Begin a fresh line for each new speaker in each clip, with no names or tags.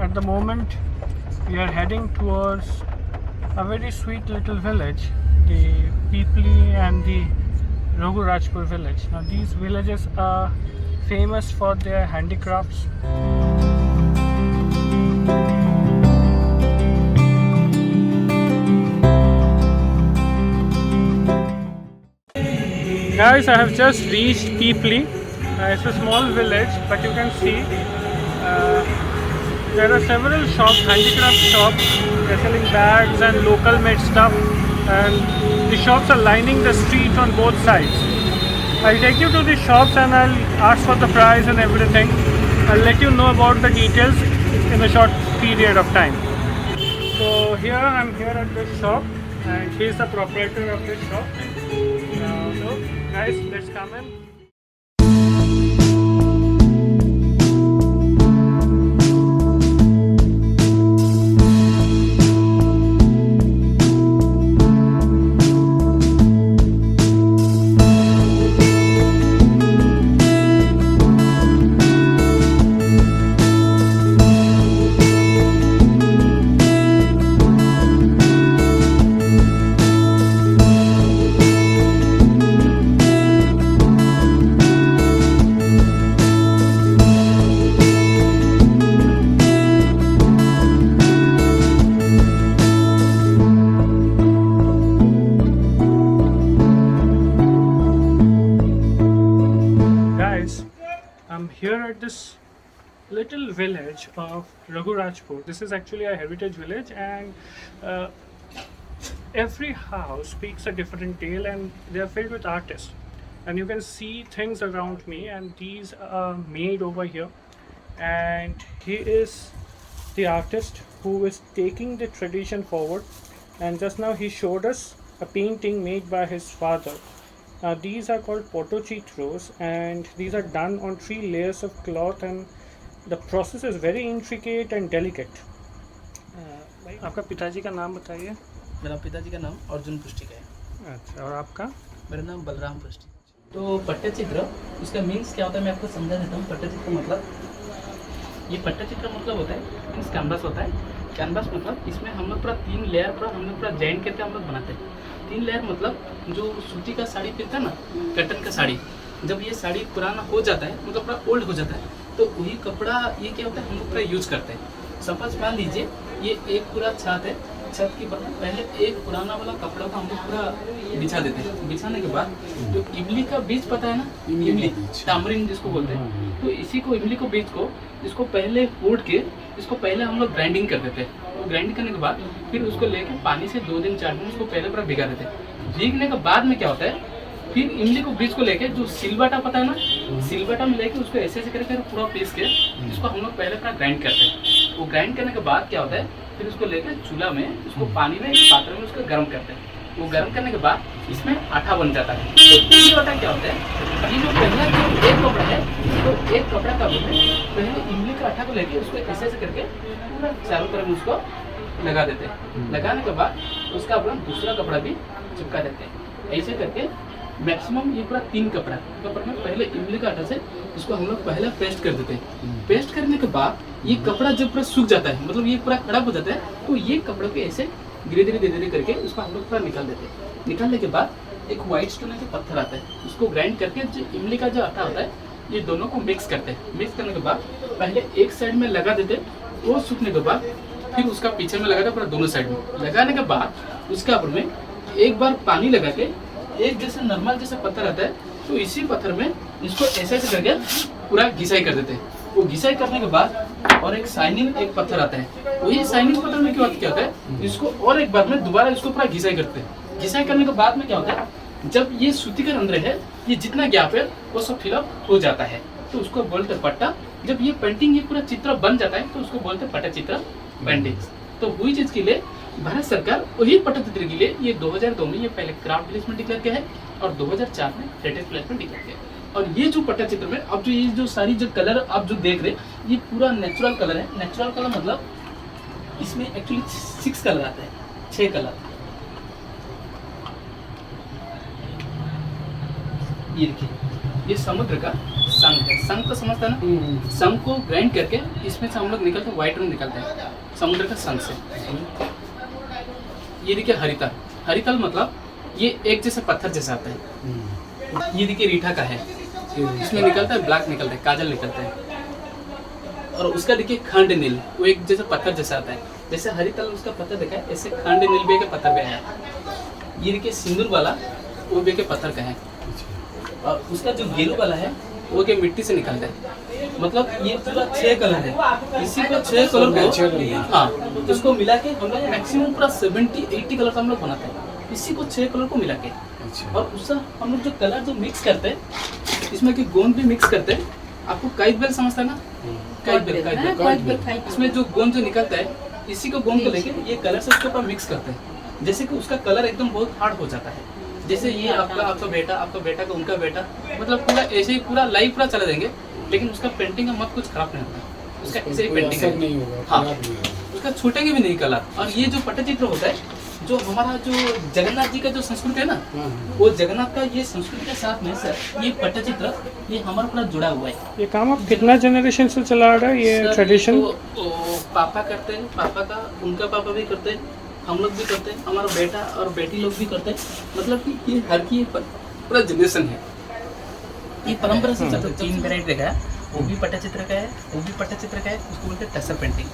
at the moment we are heading towards a very sweet little village, the Pipli and the Raghurajpur village. Now these villages are famous for their handicrafts. Guys, I have just reached Pipli. It's a small village, but you can see there are several shops, handicraft shops. They're selling bags and local made stuff, and the shops are lining the street on both sides. I'll take you to the shops and I'll ask for the price and everything. I'll let you know about the details in a short period of time. So here I'm here at this shop, and he's the proprietor of this shop. So guys, let's come in. I'm here at this little village of Raghurajpur. This is actually a heritage village, and every house speaks a different tale, and they are filled with artists. And you can see things around me, and these are made over here. And he is the artist who is taking the tradition forward. And just now he showed us a painting made by his father. These are called pottochitros, and these are done on 3 layers of cloth, and the process is very intricate and delicate. आपका पिताजी का नाम बताइए।
मेरा पिताजी का नाम अर्जुन पुष्टि का है।
अच्छा, और आपका?
मेरा नाम बलराम पुष्टि। तो पट्टचित्र उसका मीन्स क्या होता है मैं आपको समझा देता हूँ। पट्टचित्र मतलब, ये पट्टचित्र मतलब होता है मीन्स कैनवास होता है। कैनवास मतलब इसमें हम लोग पूरा 3 लेयर पूरा हम लोग पूरा जॉइंट करके हम लोग बनाते हैं। 3 लेयर मतलब जो सूती का साड़ी पहनता है ना, कटन का साड़ी, जब ये साड़ी पुराना हो जाता है मतलब पूरा ओल्ड हो जाता है, तो वही कपड़ा ये क्या होता है हम लोग पूरा यूज करते हैं। सपोज मान लीजिए ये एक पूरा छत है, छत के पहले एक पुराना वाला कपड़ा का हम लोग पूरा बिछा देते हैं। बिछाने के बाद जो इमली का बीज पता है ना, इमली टामरिन जिसको बोलते हैं, तो इसी को इमली को बीज को इसको पहले कूट के इसको पहले हम लोग ग्राइंडिंग कर देते हैं। वो ग्राइंडिंग करने के बाद फिर उसको लेके पानी से 2 दिन 4 दिन उसको पहले पूरा भिगा देते हैं। भीगने के बाद में क्या होता है, फिर इमली को बीज को लेके जो सिलबट्टा पता है ना, सिलबट्टा में लेके उसको ऐसे ऐसे करके पूरा पीस के इसको हम लोग पहले पूरा ग्राइंड करते हैं। वो ग्राइंड करने के बाद क्या होता है, फिर उसको लेकर चूल्हा में उसको पानी में एक पात्र में उसको गर्म करते हैं। वो गर्म करने के बाद इसमें आटा बन जाता है। तो ये आटा क्या होता है, ये जो पहला जो एक कपड़ा है, तो एक कपड़ा का पहले इमली का आटा को लेके उसको ऐसे ऐसे करके पूरा चारों तरफ उसको लगा देते हैं। लगाने के बाद उसका अपना दूसरा कपड़ा भी चिपका देते हैं। ऐसे करके मैक्सिमम ये पूरा 3 कपड़ा में पहले इमली का आटा से इसको हम लोग पहले पेस्ट कर देते हैं। पेस्ट करने के बाद ये कपड़ा जब पूरा सूख जाता है, मतलब ये पूरा कड़ा हो जाता है, तो ये कपड़े को ऐसे धीरे धीरे करके उसको हम लोग पूरा निकाल देते हैं। निकालने के बाद एक व्हाइट स्टोन का पत्थर आता है, उसको ग्राइंड करके जो इमली का जो आटा होता है ये दोनों को मिक्स करते हैं। मिक्स करने के बाद पहले एक साइड में लगा देते हैं, वो सूखने के बाद फिर उसका पीछे में लगाते पूरा दोनों साइड में। लगाने के बाद उसके ऊपर में एक बार पानी लगा के एक जैसे नॉर्मल जैसा पत्थर आता है, तो इसी पत्थर में इसको ऐसे ऐसे करके पूरा घिसाई कर देते हैं। वो घिसाई करने के बाद और एक शाइनिंग एक पत्थर आता है, वही शाइनिंग पत्थर में क्या होता है, इसको और एक बार में दोबारा इसको पूरा घिसाई करते हैं। घिसाई करने के बाद में क्या होता है, जब ये सूती का अंदर है ये जितना गैप है वो सब फिलअप हो जाता है, तो उसको बोलते हैं पट्टा। जब ये पेंटिंग ये पूरा चित्र बन जाता है तो उसको बोलते हैं पट्टचित्र पेंटिंग्स। तो वही चीज के लिए भारत सरकार वही पट्टचित्र के लिए ये 2002 में ये पहले क्राफ्ट विलेज में डिक्लेयर किया है और 2004 में हेरिटेज प्लेस में डिक्लेयर किया है। और ये जो पट्टचित्र में अब जो ये जो सारी जो कलर आप जो देख रहे हैं ये पूरा नेचुरल कलर है। नेचुरल कलर मतलब इसमें एक्चुअली 6 कलर आते हैं, 6 कलर। ये देखिए ये समुद्र का संग है। संग तो समझता है ना, संग को ग्राइंड करके इसमें से हम लोग निकलते हैं, व्हाइट रंग निकलता है समुद्र का संग से। ये देखिए हरितल, हरितल मतलब ये एक जैसे पत्थर जैसा आता है। ये देखिए रीठा का है, इसमें निकलता है ब्लैक निकलता है, काजल निकलता है। और उसका देखिए खंड नील, वो एक जैसे पत्थर जैसा आता है। जैसे हरितल उसका पत्थर देखा है, ऐसे खंड नील भी के पत्थर का है। ये देखिए सिंदूर वाला वो भी के पत्थर का है। और उसका जो गेरू वाला है वो के मिट्टी से निकलता है। मतलब ये पूरा 6 कलर है, इसी को 6 कलर को हाँ उसको मिला के हम लोग मैक्सिमम पूरा 70-80 कलर का हम लोग बनाते हैं, इसी को 6 कलर को मिला के। और उसका हम लोग जो कलर जो मिक्स करते हैं, इसमें की गोंद भी मिक्स करते हैं। आपको काइट बेल समझता है ना, काइट बेल, इसमें जो गोंद जो निकलता है, इसी को गोंद को लेके ये कलर से उसके ऊपर मिक्स करते हैं, जैसे कि उसका कलर एकदम बहुत हार्ड हो जाता है। जैसे ये आपका बेटा का उनका बेटा, मतलब पूरा ऐसे ही पूरा लाइफ पूरा चला देंगे, लेकिन उसका पेंटिंग का मत कुछ खराब नहीं होता, उसका ऐसे ही पेंटिंग नहीं होगा। हाँ, उसका छूटेंगे भी नहीं कलर। और ये जो पट्टचित्र होता है, जो हमारा जो जगन्नाथ जी का जो संस्कृति है ना, वो जगन्नाथ का ये संस्कृति के साथ में सर ये पट्टचित्र ये हमारा पूरा जुड़ा हुआ है।
ये काम आप कितना जनरेशन से चला रहा है ये ट्रेडिशन?
पापा करते हैं, पापा का उनका पापा भी करते हैं, हम लोग भी करते हैं, हमारा बेटा और बेटी लोग भी करते हैं। मतलब कि ये हर की पूरा जनरेशन है, ये परंपरा से चलता है। 3 वेराइटी देखा है, वो भी पट्टचित्र का है, वो भी पट्टचित्र का है, उसको बोलते हैं टसर पेंटिंग।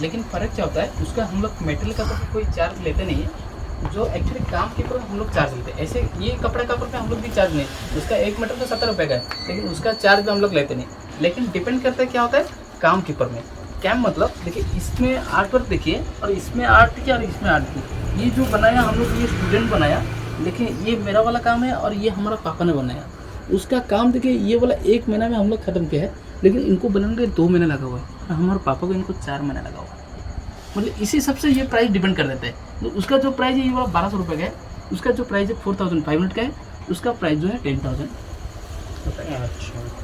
लेकिन फ़र्क क्या होता है, उसका हम लोग मेटेरियल का तो कोई चार्ज लेते नहीं है, जो एक्चुअली काम के ऊपर हम लोग चार्ज लेते हैं। ऐसे ये कपड़े का ऊपर हम लोग भी चार्ज नहीं, उसका 1 मीटर तो 70 रुपये का है, लेकिन उसका चार्ज भी हम लोग लेते नहीं। लेकिन डिपेंड करता है क्या होता है काम के ऊपर में। क्या मतलब देखिए, इसमें आर्ट वर्क देखिए, और इसमें आर्ट किया और इसमें आर्ट किया। ये जो बनाया हम लोग, ये स्टूडेंट बनाया, देखिए ये मेरा वाला काम है और ये हमारा पापा ने बनाया। उसका काम देखिए, ये वाला 1 महीना में हम लोग ख़त्म किया है, लेकिन इनको बनाने के 2 महीने लगा हुआ है, और हमारे पापा को इनको 4 महीना लगा हुआ है। मतलब इसी सबसे ये प्राइस डिपेंड कर देता है। तो उसका जो प्राइस है ये वाला 1200 रुपये का है, उसका जो प्राइस है 4500 का है, उसका प्राइस जो है 10,000 होता है।
अच्छा,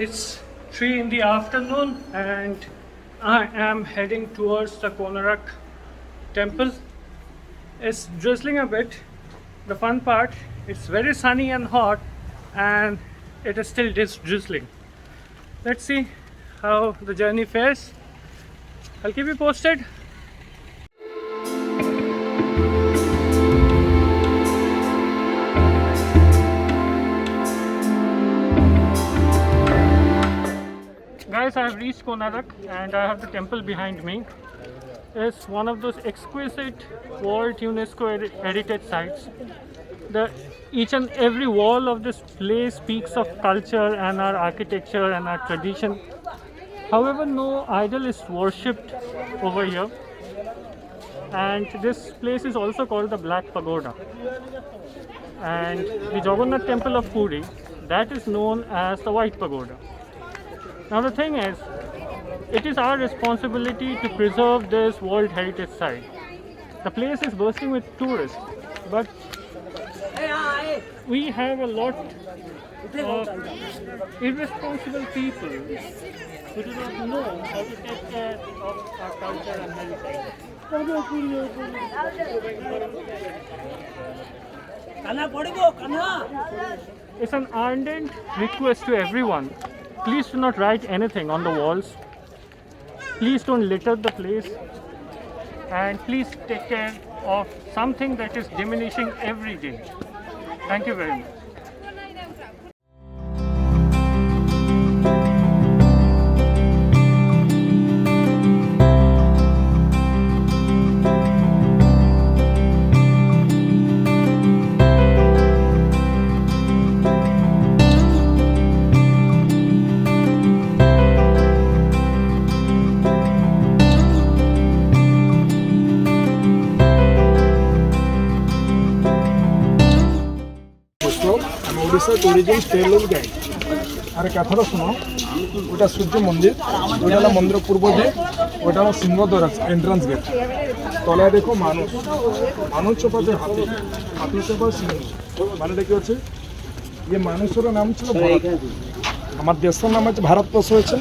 it's 3 in the afternoon and I am heading towards the Konarak temple. It's drizzling a bit. The fun part, it's very sunny and hot and it is still drizzling. Let's see how the journey fares. I'll keep you posted. Guys, I have reached Konarak and I have the temple behind me. It's one of those exquisite World UNESCO heritage sites. Each and every wall of this place speaks of culture and our architecture and our tradition. However, no idol is worshipped over here. And this place is also called the Black Pagoda. And the Jagannath Temple of Puri, that is known as the White Pagoda. Now the thing is, it is our responsibility to preserve this World Heritage Site. The place is bursting with tourists, but we have a lot of irresponsible people who do not know how to take care of our culture and heritage. It's an ardent request to everyone. Please do not write anything on the walls. Please don't litter the place. And please take care of something that is diminishing every day. Thank you very much.
Odisha tourism state guide. আর কথাটা শোনো, ওটা সূর্য মন্দির, ওইটা হলো মন্দির পূর্ব দিক, ওটা হলো সিংহদ্বার এন্ট্রান্স গেট। তলায় দেখো মানুষ, মানুষ চোপাতে হাতি, হাতি চোপা সিংহ, মানে দেখি হচ্ছে যে মানুষের নাম ছিল ভরত। আমার দেশের নাম হচ্ছে ভারতবর্ষ হয়েছে।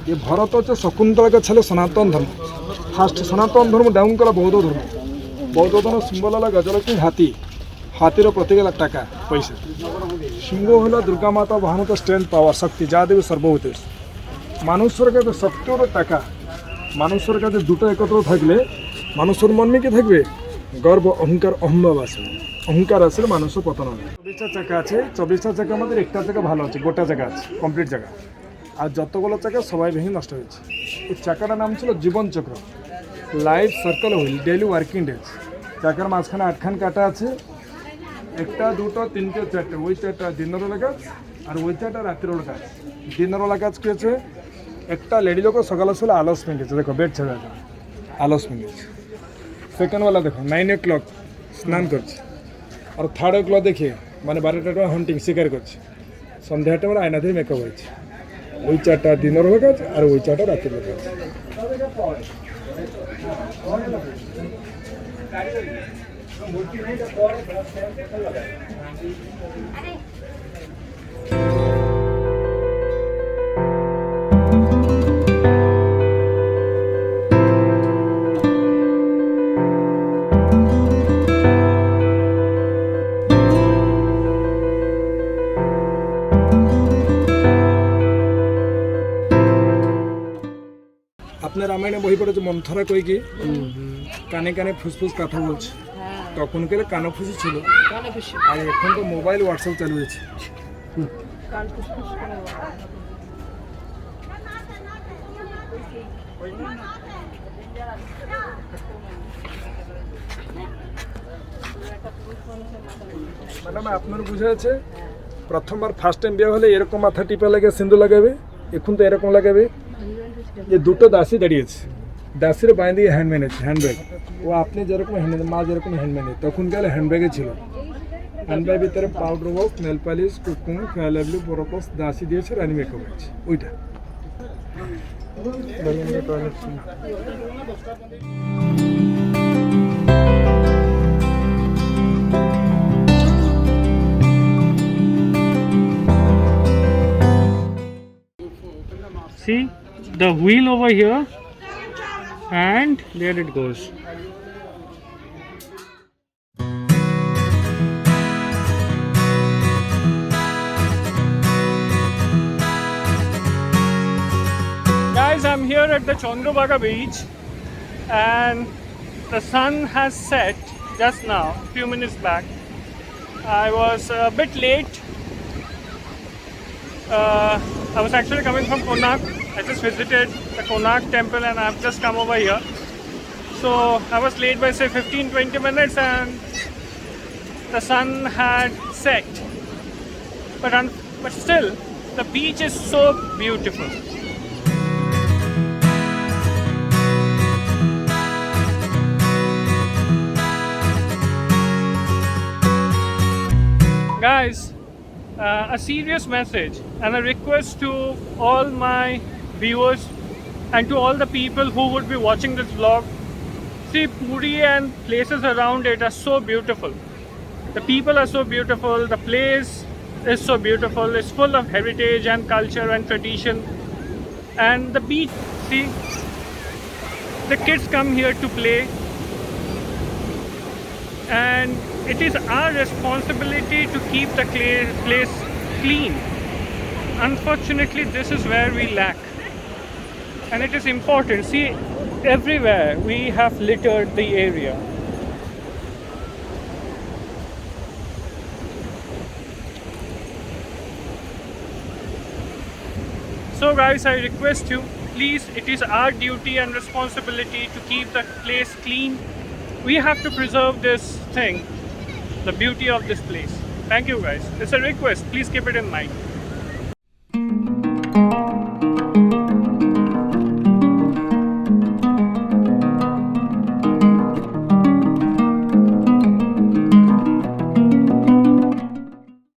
যে ভরত হচ্ছে শকুন্তলাকে ছেলে সনাতন ধর্ম। ফার্স্ট সনাতন ধর্ম ডাউন করা বৌদ্ধ ধর্ম। বৌদ্ধ ধর্ম সিম্বল হলো গজলক্ষ্মী হাতি, হাতির প্রতীক হলো টাকা পয়সা। সিংহ হলো দুর্গা মাতা বাহনত স্ট্রেংথ পাওয়ার শক্তি, যা দেবে সর্বভূতে। মানুষের কাছে শক্তি হলো টাকা। মানুষের কাছে দুটো একত্র থাকলে মানুষের মনে কি থাকবে? গর্ব, অহংকার, অহম্ভাব আসবে। অহংকার আসলে মানুষের পতন হবে। 24টা চাকা আছে, 24টা চাকা আমাদের একটা চাকা ভালো আছে, গোটা জায়গা আছে, কমপ্লিট জায়গা। আর যতগুলো চাকা সবাই ভেঙে নষ্ট হয়েছে। এই চাকাটার নাম ছিল জীবন চক্র, life circle wheel, daily working days. চাকার মাঝখানে 8খান কাটা আছে, একটা দুটো তিনটে চারটে। ওই চারটা দিনের বেলা কাজ আর ওই চারটা রাত্রির বেলা কাজ। দিনের বেলা কাজ কি হচ্ছে, একটা লেডি লোক সকাল আসলে আলস মিলেছে, দেখো বেড ছেড়ে আছে, আলস মিলেছে। সেকেন্ডওয়ালা দেখো 9 o'clock স্নান করছে। আর থার্ড o'clock দেখে মানে 12টা হান্টিং শিকার করছে। সন্ধ্যাটা বেলা আয়না দিয়ে মেকআপ হয়েছে। ওই চারটা দিনের বেলা কাজ আর ওই চারটা রাত্রির বেলা কাজ। আপনার রামায়ণে বই পড়েছে মন্থরা কইকি কানে কানে ফুসফুস কথা বলছে। তখন কেলে কানে ফুসি ছিল, আর এখন তো মোবাইল হোয়াটসঅ্যাপ চালু হয়েছে। ম্যাডাম আপনার বুঝে আছে, প্রথমবার ফার্স্ট টাইম বিয়ে হলে এরকম মাথা টিপা লাগে সিঁদুর লাগাবে, এখন তো এরকম লাগাবে। যে দুটো দাসী দাঁড়িয়েছে, দাসির বাঁ দিয়ে হ্যান্ডম্যান আছে, হ্যান্ডব্যাগ। ও আপনি যেরকম হ্যান্ড, মা যেরকম হ্যান্ডম্যান, তখন গেলে হ্যান্ডব্যাগে ছিল। হ্যান্ডব্যাগ ভিতরে পাউডার বক্স, নেল পালিশ, কুকুম, ফেয়ারলাভলি, বোরোপ্লাস, দাসী দিয়েছে, রানি মেকআপ আছে ওইটা।
See the wheel over here, and there it goes. Guys, I'm here at the Chandrabhaga beach and the sun has set just now, a few minutes back. I was a bit late. I was actually coming from Konark. I just visited the Konark temple and I've just come over here. So I was late by say 15-20 minutes and the sun had set. But still, the beach is so beautiful. Guys, a serious message and a request to all my viewers and to all the people who would be watching this vlog. See, Puri and places around it are so beautiful. The people are so beautiful, the place is so beautiful, it's full of heritage and culture and tradition. And the beach, see, the kids come here to play, and it is our responsibility to keep the place clean. Unfortunately, this is where we lack, and it is important. See, everywhere we have littered the area. So guys, I request you, please, it is our duty and responsibility to keep the place clean. We have to preserve this thing, the beauty of this place. Thank you guys. It's a request, please keep it in mind.